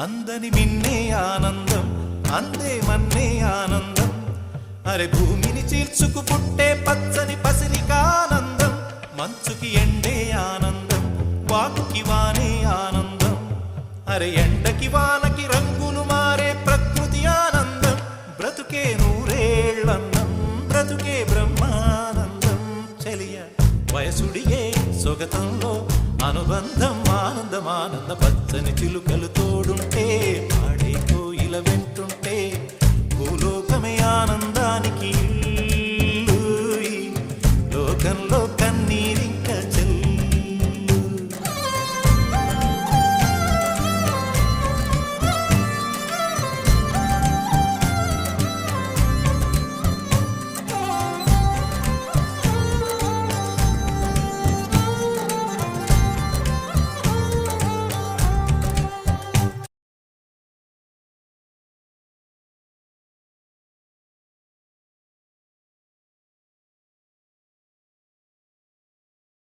అందని మిన్నే ఆనందం, అందే మన్నే ఆనందం. అరే భూమిని చీల్చుకు పుట్టే పచ్చని పసిరికానందం. మంచుకి ఎండే ఆనందం, వాకుకి వానే ఆనందం. అరే ఎండకి వానకి రంగులు మారే ప్రకృతి ఆనందం. బ్రతుకే నూరేళ్ళన్నం, బ్రతుకే బ్రహ్మానందం. చెలియ వయసుడియే సొగతంలో అనుబంధం, ఆనందమానంద పచ్చని చిలుకలు తోడు.